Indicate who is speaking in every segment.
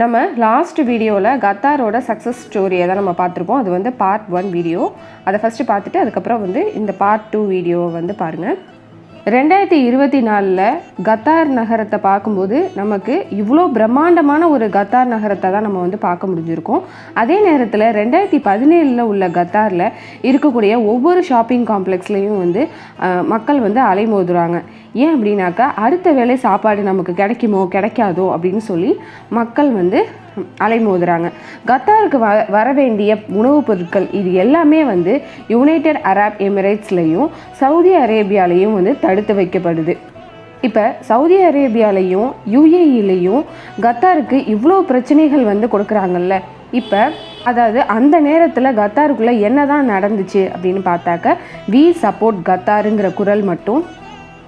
Speaker 1: நம்ம லாஸ்ட் வீடியோவில் கத்தாரோட சக்ஸஸ் ஸ்டோரியை தான் நம்ம பார்த்துருப்போம். அது வந்து பார்ட் 1 வீடியோ. அதை ஃபஸ்ட்டு பார்த்துட்டு அதுக்கப்புறம் வந்து இந்த பார்ட் 2 வீடியோவை வந்து பாருங்கள். 2024 கத்தார் நகரத்தை பார்க்கும்போது நமக்கு இவ்வளோ பிரம்மாண்டமான ஒரு கத்தார் நகரத்தை தான் நம்ம வந்து பார்க்க முடிஞ்சிருக்கோம். அதே நேரத்தில் 2017 உள்ள கத்தாரில் இருக்கக்கூடிய ஒவ்வொரு ஷாப்பிங் காம்ப்ளெக்ஸ்லேயும் வந்து மக்கள் வந்து அலைமோதுறாங்க. ஏன் அப்படின்னாக்கா அடுத்த வேளை சாப்பாடு நமக்கு கிடைக்குமோ கிடைக்காதோ அப்படின்னு சொல்லி மக்கள் வந்து அலைமோதுறாங்க. கத்தாருக்கு வர வேண்டிய உணவுப் பொருட்கள் இது எல்லாமே வந்து யுனைடெட் அரப் எமிரேட்ஸ்லையும் சவுதி அரேபியாலையும் வந்து தடுத்து வைக்கப்படுது. இப்போ சவுதி அரேபியாலையும் யுஏஇலையும் கத்தாருக்கு இவ்வளோ பிரச்சனைகள் வந்து கொடுக்குறாங்கல்ல. இப்போ அதாவது அந்த நேரத்தில் கத்தாருக்குள்ளே என்ன தான் நடந்துச்சு அப்படின்னு பார்த்தாக்க வி சப்போர்ட் கத்தாருங்கிற குரல் மட்டும்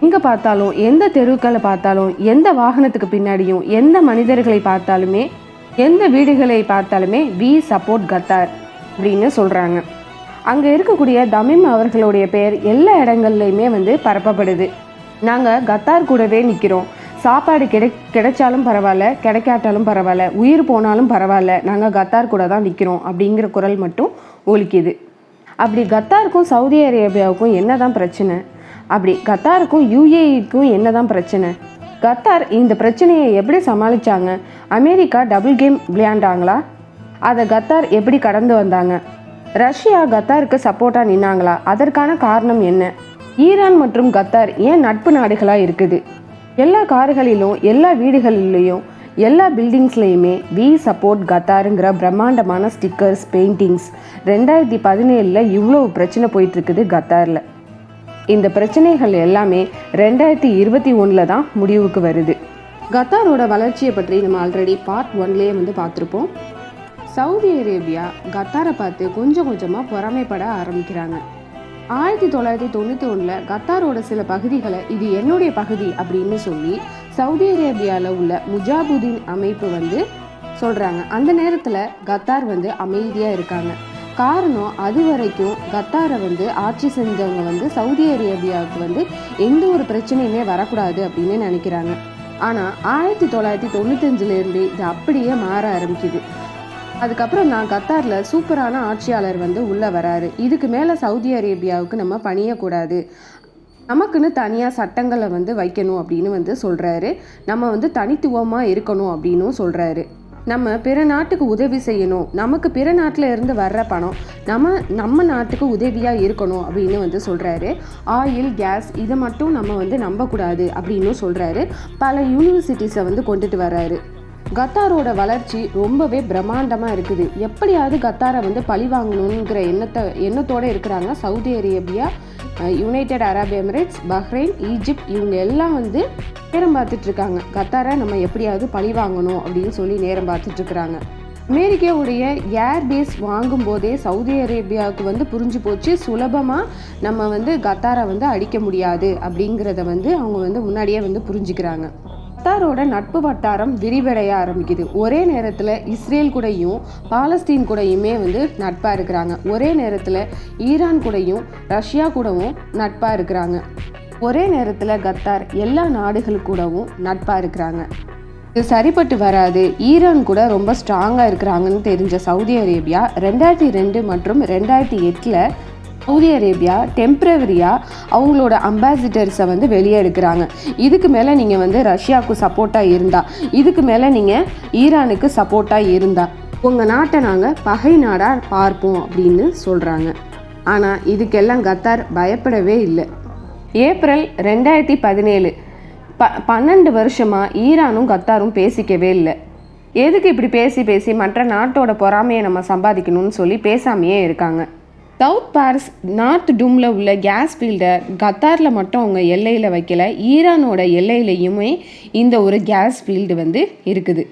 Speaker 1: எங்கே பார்த்தாலும், எந்த தெருக்களை பார்த்தாலும், எந்த வாகனத்துக்கு பின்னாடியும், எந்த மனிதர்களை பார்த்தாலுமே, எந்த வீடுகளை பார்த்தாலுமே வி சப்போர்ட் கத்தார் அப்படின்னு சொல்கிறாங்க. அங்கே இருக்கக்கூடிய தமீம் அவர்களுடைய பெயர் எல்லா இடங்கள்லையுமே வந்து பரப்பப்படுது. நாங்கள் கத்தார் கூடவே நிற்கிறோம், சாப்பாடு கிடைச்சாலும் பரவாயில்ல, கிடைக்காட்டாலும் பரவாயில்ல, உயிர் போனாலும் பரவாயில்ல, நாங்கள் கத்தார் கூட தான் நிற்கிறோம் அப்படிங்கிற குரல் மட்டும் ஒலிக்குது. அப்படி கத்தாருக்கும் சவுதி அரேபியாவுக்கும் என்ன தான் பிரச்சனை? அப்படி கத்தாருக்கும் யுஏஇக்கும் என்ன தான் பிரச்சனை? கத்தார் இந்த பிரச்சனையை எப்படி சமாளித்தாங்க? அமெரிக்கா டபுள் கேம் விளையாண்டாங்களா? அதை கத்தார் எப்படி கடந்து வந்தாங்க? ரஷ்யா கத்தாருக்கு சப்போர்ட்டாக நின்னாங்களா? அதற்கான காரணம் என்ன? ஈரான் மற்றும் கத்தார் ஏன் நட்பு நாடுகளாக இருக்குது? எல்லா கார்களிலும், எல்லா வீடுகளிலையும், எல்லா பில்டிங்ஸ்லையுமே வி சப்போர்ட் கத்தாருங்கிற பிரம்மாண்டமான ஸ்டிக்கர்ஸ், பெயிண்டிங்ஸ் 2017 இவ்வளோ பிரச்சனை போயிட்டுருக்குது கத்தாரில். இந்த பிரச்சனைகள் எல்லாமே 2021 தான் முடிவுக்கு வருது. கத்தாரோட வளர்ச்சியை பற்றி நம்ம ஆல்ரெடி பார்ட் 1லேயே வந்து பார்த்துருப்போம். சவுதி அரேபியா கத்தாரை பார்த்து கொஞ்சம் கொஞ்சமாக பொறாமைப்பட ஆரம்பிக்கிறாங்க. 1991 கத்தாரோட சில பகுதிகளை இது என்னுடைய பகுதி அப்படின்னு சொல்லி சவுதி அரேபியாவில் உள்ள முஜாபுதீன் அமைப்பு வந்து சொல்கிறாங்க. அந்த நேரத்தில் கத்தார் வந்து அமைதியாக இருக்காங்க. காரணம், அது வரைக்கும் கத்தாரை வந்து ஆட்சி செஞ்சவங்க வந்து சவுதி அரேபியாவுக்கு வந்து எந்த ஒரு பிரச்சனையுமே வரக்கூடாது அப்படின்னு நினைக்கிறாங்க. ஆனால் 1995 இது அப்படியே மாற ஆரம்பிக்குது. அதுக்கப்புறம் நான் கத்தாரில் சூப்பரான ஆட்சியாளர் வந்து உள்ளே வராரு. இதுக்கு மேலே சவுதி அரேபியாவுக்கு நம்ம பணியக்கூடாது, நமக்குன்னு தனியாக சட்டங்களை வந்து வைக்கணும் அப்படின்னு வந்து சொல்கிறாரு. நம்ம வந்து தனித்துவமாக இருக்கணும் அப்படின்னும் சொல்கிறாரு. நம்ம பிற நாட்டுக்கு உதவி செய்யணும், நமக்கு பிற நாட்டில் இருந்து வர்ற பணம் நம்ம நாட்டுக்கு உதவியாக இருக்கணும் அப்படின்னு வந்து சொல்கிறாரு. ஆயில், கேஸ் இதை மட்டும் நம்ம வந்து நம்பக்கூடாது அப்படின்னு சொல்கிறாரு. பல யூனிவர்சிட்டிஸை வந்து கொண்டுட்டு வர்றாரு. கத்தாரோட வளர்ச்சி ரொம்பவே பிரம்மாண்டமாக இருக்குது. எப்படியாவது கத்தாரை வந்து பழி வாங்கணுங்கிற எண்ணத்தோடு இருக்கிறாங்க Saudi Arabia, United Arab Emirates, Bahrain, Egypt இவங்க எல்லாம் வந்து நேரம் பார்த்துட்ருக்காங்க. கத்தாரை நம்ம எப்படியாவது பழி வாங்கணும் அப்படின்னு சொல்லி நேரம் பார்த்துட்ருக்குறாங்க. அமெரிக்காவுடைய ஏர்பேஸ் வாங்கும் போதே சவுதி அரேபியாவுக்கு வந்து புரிஞ்சு போச்சு, சுலபமாக நம்ம வந்து கத்தாரை வந்து அடிக்க முடியாது அப்படிங்கிறத வந்து அவங்க வந்து முன்னாடியே வந்து புரிஞ்சுக்கிறாங்க. கத்தாரோட நட்பு வட்டாரம் விரிவடைய ஆரம்பிக்குது. ஒரே நேரத்தில் இஸ்ரேல் கூடயும் பாலஸ்தீன் கூடயுமே வந்து நட்பாக இருக்கிறாங்க. ஒரே நேரத்தில் ஈரான் கூடயும் ரஷ்யா கூடவும் நட்பாக இருக்கிறாங்க. ஒரே நேரத்தில் கத்தார் எல்லா நாடுகள் கூடவும் நட்பாக இருக்கிறாங்க. இது சரிப்பட்டு வராது. ஈரான் கூட ரொம்ப ஸ்ட்ராங்காக இருக்கிறாங்கன்னு தெரிஞ்ச சவுதி அரேபியா 2002 மற்றும் 2008 சவுதி அரேபியா டெம்ப்ரவரியாக அவங்களோட அம்பாசிடர்ஸை வந்து வெளியே எடுக்கிறாங்க. இதுக்கு மேலே நீங்கள் வந்து ரஷ்யாவுக்கு சப்போர்ட்டாக இருந்தால், இதுக்கு மேலே நீங்கள் ஈரானுக்கு சப்போர்ட்டாக இருந்தால் உங்கள் நாட்டை நாங்கள் பகை நாடாக பார்ப்போம் அப்படின்னு சொல்கிறாங்க. ஆனால் இதுக்கெல்லாம் கத்தார் பயப்படவே இல்லை. ஏப்ரல் 2017 12 வருஷமாக ஈரானும் கத்தாரும் பேசிக்கவே இல்லை. எதுக்கு இப்படி பேசி மற்ற நாட்டோட பொறாமையை நம்ம சம்பாதிக்கணும்னு சொல்லி பேசாமையே இருக்காங்க. சவுத் பாரிஸ் நார்த் டூமில் உள்ள கேஸ் ஃபீல்டை கத்தாரில் மட்டும் அவங்க எல்லையில் வைக்கல, ஈரானோட எல்லையிலையுமே இந்த ஒரு கேஸ் ஃபீல்டு வந்து இருக்குது.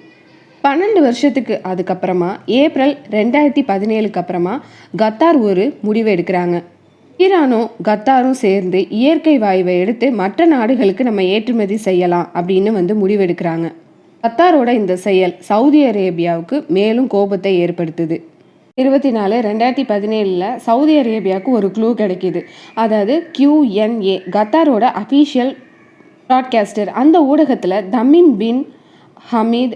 Speaker 1: 12 வருஷத்துக்கு அதுக்கப்புறமா ஏப்ரல் 2017 அப்புறமா கத்தார் ஒரு முடிவு எடுக்கிறாங்க. ஈரானும் கத்தாரும் சேர்ந்து இயற்கை வாயுவை எடுத்து மற்ற நாடுகளுக்கு நம்ம ஏற்றுமதி செய்யலாம் அப்படின்னு வந்து முடிவெடுக்கிறாங்க. கத்தாரோட இந்த செயல் சவுதி அரேபியாவுக்கு மேலும் கோபத்தை ஏற்படுத்துது. 24/2017 சவுதி அரேபியாவுக்கு ஒரு க்ளூ கிடைக்கிது. அதாவது QNA கத்தாரோட அஃபீஷியல் ப்ராட்காஸ்டர். அந்த ஊடகத்தில் தமீம் பின் ஹமீத்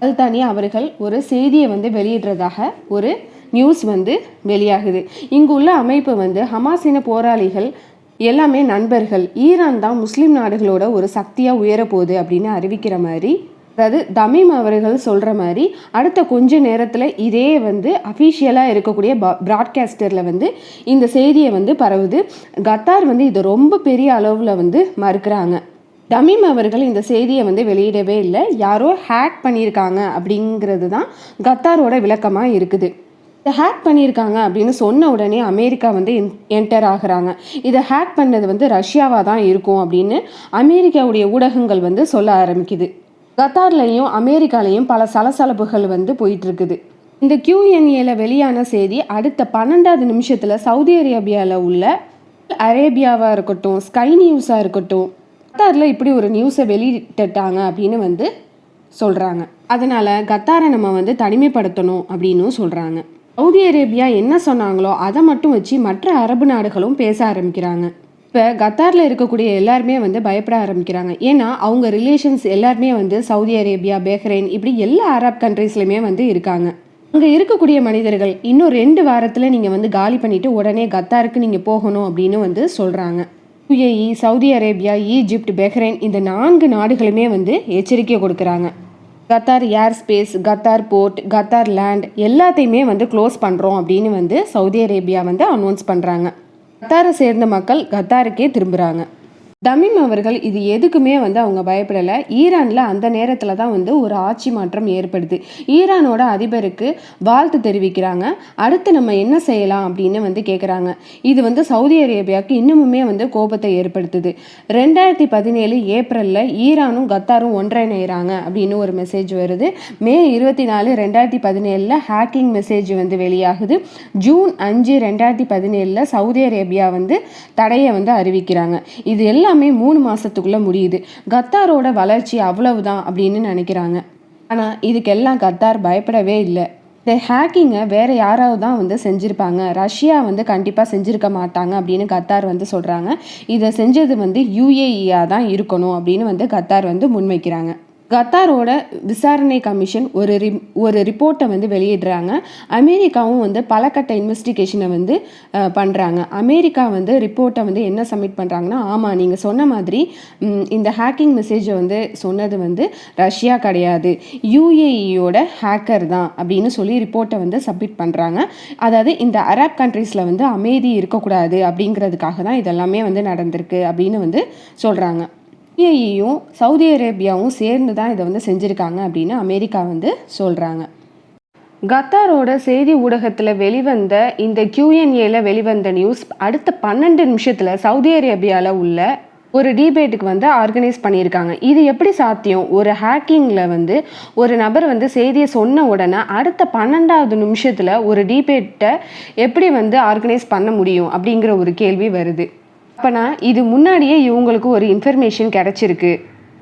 Speaker 1: அல்தானி அவர்கள் ஒரு செய்தியை வந்து வெளியிடுறதாக ஒரு நியூஸ் வந்து வெளியாகுது. இங்கு உள்ள அமைப்பு வந்து ஹமாஸின போராளிகள் எல்லாமே நண்பர்கள், ஈரான் தான் முஸ்லீம் நாடுகளோட ஒரு சக்தியாக உயரப்போகுது அப்படின்னு அறிவிக்கிற மாதிரி, அதாவது தமீம் அவர்கள் சொல்கிற மாதிரி அடுத்த கொஞ்ச நேரத்தில் இதே வந்து அஃபீஷியலாக இருக்கக்கூடிய ப்ராட்காஸ்டரில் வந்து இந்த செய்தியை வந்து பரவுது. கத்தார் வந்து இதை ரொம்ப பெரிய அளவில் வந்து மறுக்கிறாங்க. தமீம் அவர்கள் இந்த செய்தியை வந்து வெளியிடவே இல்லை, யாரோ ஹேக் பண்ணியிருக்காங்க அப்படிங்கிறது தான் கத்தாரோட விளக்கமாக இருக்குது. இதை ஹேக் பண்ணியிருக்காங்க அப்படின்னு சொன்ன உடனே அமெரிக்கா வந்து என்டர் ஆகுறாங்க. இதை ஹேக் பண்ணது வந்து ரஷ்யாவாக தான் இருக்கும் அப்படின்னு அமெரிக்காவுடைய ஊடகங்கள் வந்து சொல்ல ஆரம்பிக்குது. கத்தார்லையும் அமெரிக்காலையும் பல சலசலப்புகள் வந்து போயிட்டுருக்குது. இந்த QNAல வெளியான செய்தி அடுத்த 12வது நிமிஷத்தில் சவுதி அரேபியாவில் உள்ள அரேபியாவாக இருக்கட்டும், ஸ்கை நியூஸாக இருக்கட்டும், கத்தாரில் இப்படி ஒரு நியூஸை வெளியிட்டாங்க அப்படின்னு வந்து சொல்கிறாங்க. அதனால் கத்தாரை நம்ம வந்து தனிமைப்படுத்தணும் அப்படின்னும் சொல்கிறாங்க. சவுதி அரேபியா என்ன சொன்னாங்களோ அதை மட்டும் வச்சு மற்ற அரபு நாடுகளும் பேச ஆரம்பிக்கிறாங்க. இப்போ கத்தாரில் இருக்கக்கூடிய எல்லாருமே வந்து பயப்பட ஆரம்பிக்கிறாங்க. ஏன்னா அவங்க ரிலேஷன்ஸ் எல்லாருமே வந்து சவுதி அரேபியா, பஹ்ரைன் இப்படி எல்லா அரப் கண்ட்ரீஸ்லையுமே வந்து இருக்காங்க. அங்கே இருக்கக்கூடிய மனிதர்கள் இன்னும் 2 வாரத்தில் நீங்கள் வந்து காலி பண்ணிவிட்டு உடனே கத்தாருக்கு நீங்கள் போகணும் அப்படின்னு வந்து சொல்கிறாங்க. UAE, Saudi Arabia, Egypt, Bahrain இந்த 4 நாடுகளுமே வந்து எச்சரிக்கை கொடுக்குறாங்க. Qatar air space, Qatar port, Qatar land எல்லாத்தையுமே வந்து க்ளோஸ் பண்ணுறோம் அப்படின்னு வந்து சவுதி அரேபியா வந்து அனௌன்ஸ் பண்ணுறாங்க. கத்தாரை சேர்ந்த மக்கள் கத்தாருக்கே திரும்புகிறாங்க. தமீம் அவர்கள் இது எதுக்குமே வந்து அவங்க பயப்படலை. ஈரானில் அந்த நேரத்தில் தான் வந்து ஒரு ஆட்சி மாற்றம் ஏற்படுது. ஈரானோட அதிபருக்கு வாழ்த்து தெரிவிக்கிறாங்க. அடுத்து நம்ம என்ன செய்யலாம் அப்படின்னு வந்து கேட்குறாங்க. இது வந்து சவுதி அரேபியாவுக்கு இன்னுமுமே வந்து கோபத்தை ஏற்படுத்துது. 2017 ஏப்ரலில் ஈரானும் கத்தாரும் ஒன்றிணைகிறாங்க அப்படின்னு ஒரு மெசேஜ் வருது. மே 24, 2017 ஹேக்கிங் மெசேஜ் வந்து வெளியாகுது. ஜூன் 5, 2017 சவுதி அரேபியா வந்து தடையை வந்து அறிவிக்கிறாங்க. இது எல்லாமே 3 மாதத்துக்குள்ளே முடியுது. கத்தாரோட வளர்ச்சி அவ்வளவுதான் அப்படின்னு நினைக்கிறாங்க. ஆனால் இதுக்கெல்லாம் கத்தார் பயப்படவே இல்லை. இந்த ஹேக்கிங்கை வேறு யாராவது தான் வந்து செஞ்சுருப்பாங்க, ரஷ்யா வந்து கண்டிப்பாக செஞ்சுருக்க மாட்டாங்க அப்படின்னு கத்தார் வந்து சொல்கிறாங்க. இதை செஞ்சது வந்து UAE தான் இருக்கணும் அப்படின்னு வந்து கத்தார் வந்து முன்வைக்கிறாங்க. கத்தாரோட விசாரணை கமிஷன் ஒரு ரிப்போர்ட்டை வந்து வெளியிடுறாங்க. அமெரிக்காவும் வந்து பல கட்ட இன்வெஸ்டிகேஷனை வந்து பண்ணுறாங்க. அமெரிக்கா வந்து ரிப்போர்ட்டை வந்து என்ன சப்மிட் பண்ணுறாங்கன்னா, ஆமாம் நீங்கள் சொன்ன மாதிரி இந்த ஹேக்கிங் மெசேஜை வந்து சொன்னது வந்து ரஷ்யா கிடையாது, UAEயோட ஹேக்கர் தான் அப்படின்னு சொல்லி ரிப்போர்ட்டை வந்து சப்மிட் பண்ணுறாங்க. அதாவது இந்த அரப் கண்ட்ரீஸில் வந்து அமைதி இருக்கக்கூடாது அப்படிங்கிறதுக்காக தான் இதெல்லாமே வந்து நடந்திருக்கு அப்படின்னு வந்து சொல்கிறாங்க. UAEயும் சவுதி அரேபியாவும் சேர்ந்து தான் இதை வந்து செஞ்சுருக்காங்க அப்படின்னு அமெரிக்கா வந்து சொல்கிறாங்க. கத்தாரோட செய்தி ஊடகத்தில் வெளிவந்த இந்த QNAல வெளிவந்த நியூஸ் அடுத்த 12 நிமிஷத்தில் சவுதி அரேபியாவில் உள்ள ஒரு டிபேட்டுக்கு வந்து ஆர்கனைஸ் பண்ணியிருக்காங்க. இது எப்படி சாத்தியம்? ஒரு ஹேக்கிங்கில் வந்து ஒரு நபர் வந்து செய்தியை சொன்ன உடனே அடுத்த 12வது நிமிஷத்தில் ஒரு டிபேட்டை எப்படி வந்து ஆர்கனைஸ் பண்ண முடியும் அப்படிங்கிற ஒரு கேள்வி வருது. அப்போனா இது முன்னாடியே இவங்களுக்கு ஒரு இன்ஃபர்மேஷன் கிடச்சிருக்கு.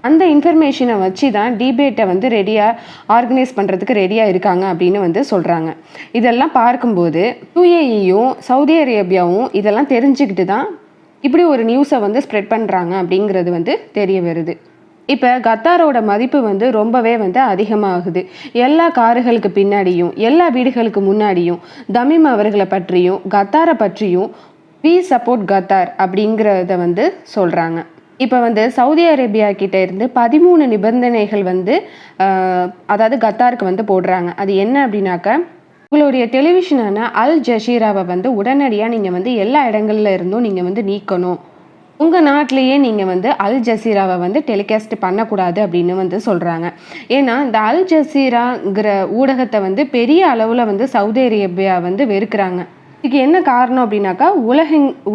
Speaker 1: அந்த இன்ஃபர்மேஷனை வச்சு தான் டிபேட்டை வந்து ஆர்கனைஸ் பண்ணுறதுக்கு ரெடியாக இருக்காங்க அப்படின்னு வந்து சொல்கிறாங்க. இதெல்லாம் பார்க்கும்போது UAEயும் சவுதி அரேபியாவும் இதெல்லாம் தெரிஞ்சுக்கிட்டு தான் இப்படி ஒரு நியூஸை வந்து ஸ்ப்ரெட் பண்ணுறாங்க அப்படிங்கிறது வந்து தெரிய வருது. இப்போ கத்தாரோட மதிப்பு வந்து ரொம்பவே வந்து அதிகமாகுது. எல்லா கார்களுக்கு பின்னாடியும், எல்லா வீடுகளுக்கு முன்னாடியும் தமீம் அவர்களை பற்றியும் கத்தாரை பற்றியும் வி சப்போர்ட் கத்தார் அப்படிங்கிறத வந்து சொல்கிறாங்க. இப்போ வந்து சவுதி அரேபியா கிட்ட இருந்து 13 நிபந்தனைகள் வந்து அதாவது கத்தாருக்கு வந்து போடுறாங்க. அது என்ன அப்படின்னாக்கா, உங்களுடைய டெலிவிஷனான அல் ஜசீராவை வந்து உடனடியாக நீங்கள் வந்து எல்லா இடங்கள்ல இருந்தும் நீங்கள் வந்து நீக்கணும். உங்கள் நாட்டிலேயே நீங்கள் வந்து அல் ஜசீராவை வந்து டெலிகாஸ்ட் பண்ணக்கூடாது அப்படின்னு வந்து சொல்கிறாங்க. ஏன்னா இந்த அல் ஜசீராங்கிற ஊடகத்தை வந்து பெரிய அளவில் வந்து சவுதி அரேபியா வந்து வெறுக்கிறாங்க. இதுக்கு என்ன காரணம் அப்படின்னாக்கா,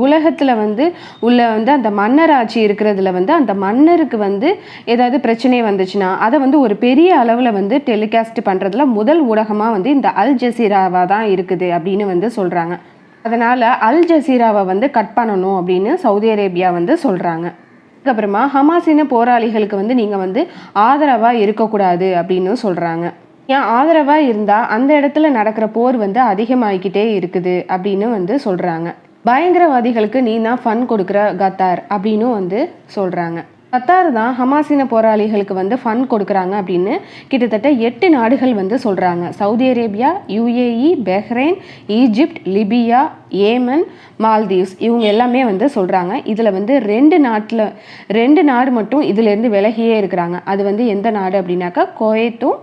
Speaker 1: உலகத்தில் வந்து உள்ள வந்து அந்த மன்னர் ஆட்சி இருக்கிறதுல வந்து அந்த மன்னருக்கு வந்து ஏதாவது பிரச்சனை வந்துச்சுன்னா அதை வந்து ஒரு பெரிய அளவில் வந்து டெலிகாஸ்ட் பண்ணுறதுல முதல் ஊடகமாக வந்து இந்த அல் ஜசீராவாக தான் இருக்குது அப்படின்னு வந்து சொல்கிறாங்க. அதனால் அல் ஜசீராவை வந்து கட் பண்ணணும் அப்படின்னு சவுதி அரேபியா வந்து சொல்கிறாங்க. அதுக்கப்புறமா ஹமாஸின போராளிகளுக்கு வந்து நீங்கள் வந்து ஆதரவாக இருக்கக்கூடாது அப்படின்னு சொல்கிறாங்க. ஏன் ஆதரவாக இருந்தால் அந்த இடத்துல நடக்கிற போர் வந்து அதிகமாகிக்கிட்டே இருக்குது அப்படின்னு வந்து சொல்கிறாங்க. பயங்கரவாதிகளுக்கு நீ தான் ஃபண்ட் கொடுக்குற கத்தார் அப்படின்னு வந்து சொல்கிறாங்க. கத்தார் தான் ஹமாஸின போராளிகளுக்கு வந்து ஃபண்ட் கொடுக்குறாங்க அப்படின்னு கிட்டத்தட்ட 8 நாடுகள் வந்து சொல்கிறாங்க. Saudi Arabia, UAE, Bahrain, Egypt, Libya, Yemen, Maldives இவங்க எல்லாமே வந்து சொல்கிறாங்க. இதில் வந்து 2 நாடு மட்டும் இதிலேருந்து விலகியே இருக்கிறாங்க. அது வந்து எந்த நாடு அப்படின்னாக்கா குவைத்தும்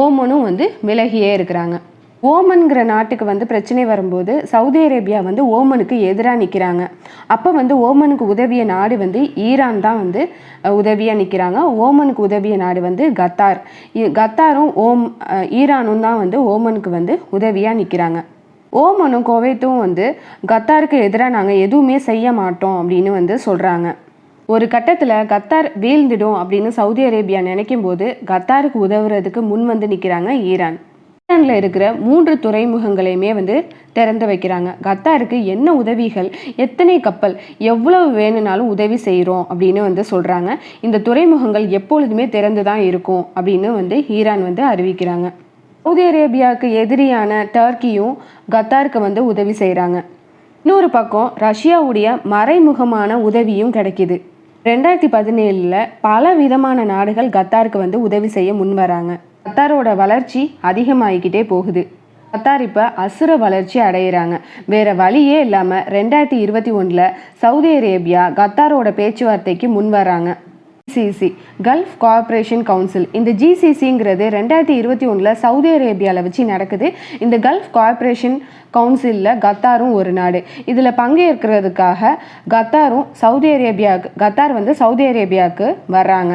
Speaker 1: ஓமனும் வந்து விலகியே இருக்கிறாங்க. ஓமன்கிற நாட்டுக்கு வந்து பிரச்சனை வரும்போது சவுதி அரேபியா வந்து ஓமனுக்கு எதிராக நிற்கிறாங்க. அப்போ வந்து ஓமனுக்கு உதவிய நாடு வந்து ஈரான் தான் வந்து உதவியாக நிற்கிறாங்க. ஓமனுக்கு உதவிய நாடு வந்து கத்தார். கத்தாரும் ஈரானும் தான் வந்து ஓமனுக்கு வந்து உதவியாக நிற்கிறாங்க. ஓமனும் குவைத்தும் வந்து கத்தாருக்கு எதிராக நாங்கள் எதுவுமே செய்ய மாட்டோம் அப்படின்னு வந்து சொல்கிறாங்க. ஒரு கட்டத்தில் கத்தார் வீழ்ந்துடும் அப்படின்னு சவுதி அரேபியா நினைக்கும் போது கத்தாருக்கு உதவுறதுக்கு முன் வந்து நிற்கிறாங்க ஈரான். ஈரானில் இருக்கிற 3 துறைமுகங்களையுமே வந்து திறந்து வைக்கிறாங்க. கத்தாருக்கு என்ன உதவிகள், எத்தனை கப்பல், எவ்வளவு வேணும்னாலும் உதவி செய்கிறோம் அப்படின்னு வந்து சொல்கிறாங்க. இந்த துறைமுகங்கள் எப்பொழுதுமே திறந்து தான் இருக்கும் அப்படின்னு வந்து ஈரான் வந்து அறிவிக்கிறாங்க. சவுதி அரேபியாவுக்கு எதிரியான டர்க்கியும் கத்தாருக்கு வந்து உதவி செய்கிறாங்க. இன்னொரு பக்கம் ரஷ்யாவுடைய மறைமுகமான உதவியும் கிடைக்கிது. 2017 பல விதமான நாடுகள் கத்தாருக்கு வந்து உதவி செய்ய முன் வராங்க. கத்தாரோட வளர்ச்சி அதிகமாகிக்கிட்டே போகுது. கத்தார் இப்போ அசுர வளர்ச்சி அடைகிறாங்க. வேற வழியே இல்லாமல் 2021 சவுதி அரேபியா கத்தாரோட பேச்சுவார்த்தைக்கு முன் வராங்க. GCC gulf cooperation council. இந்த GCCங்கிறது 2021 சவுதி அரேபியாவில் வச்சு நடக்குது. இந்த கல்ஃப் கோஆப்ரேஷன் கவுன்சிலில் கத்தாரும் ஒரு நாடு. இதில் பங்கேற்கிறதுக்காக கத்தார் வந்து சவுதி அரேபியாவுக்கு வர்றாங்க.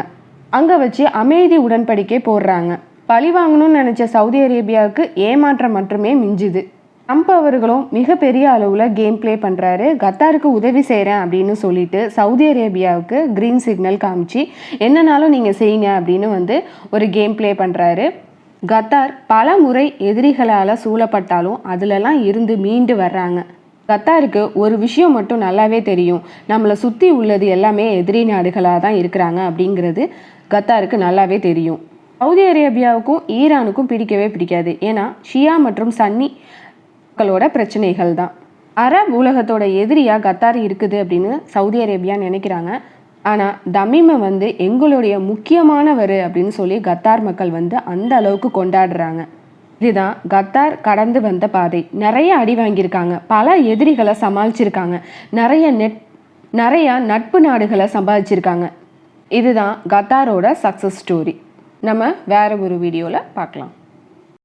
Speaker 1: அங்கே வச்சு அமைதி உடன்படிக்கை போடுறாங்க. பழி வாங்கணும்னு நினச்ச சவுதி அரேபியாவுக்கு ஏமாற்றம் மட்டுமே மிஞ்சுது. ட்ரம்ப் அவர்களும் மிகப்பெரிய அளவில் கேம் ப்ளே பண்ணுறாரு. கத்தாருக்கு உதவி செய்கிறேன் அப்படின்னு சொல்லிட்டு சவுதி அரேபியாவுக்கு க்ரீன் சிக்னல் காமிச்சு என்னன்னாலும் நீங்கள் செய்யுங்க அப்படின்னு வந்து ஒரு கேம் ப்ளே பண்ணுறாரு. கத்தார் பல முறை எதிரிகளால் சூழப்பட்டாலும் அதிலெல்லாம் இருந்து மீண்டு வர்றாங்க. கத்தாருக்கு ஒரு விஷயம் மட்டும் நல்லாவே தெரியும், நம்மளை சுற்றி உள்ளது எல்லாமே எதிரி நாடுகளாக தான் இருக்கிறாங்க அப்படிங்கிறது கத்தாருக்கு நல்லாவே தெரியும். சவுதி அரேபியாவுக்கும் ஈரானுக்கும் பிடிக்கவே பிடிக்காது. ஏன்னா ஷியா மற்றும் சன்னி மக்களோட பிரச்சனைகள் தான். அரப் உலகத்தோட எதிரியாக கத்தார் இருக்குது அப்படின்னு சவுதி அரேபியா நினைக்கிறாங்க. ஆனால் தமீமை வந்து எங்களுடைய முக்கியமானவர் அப்படின்னு சொல்லி கத்தார் மக்கள் வந்து அந்த அளவுக்கு கொண்டாடுறாங்க. இதுதான் கத்தார் கடந்து வந்த பாதை. நிறைய அடி வாங்கியிருக்காங்க, பல எதிரிகளை சமாளிச்சிருக்காங்க, நிறைய நட்பு நாடுகளை சம்பாதிச்சிருக்காங்க. இதுதான் கத்தாரோட சக்ஸஸ் ஸ்டோரி. நம்ம வேற ஒரு வீடியோவில் பார்க்கலாம்.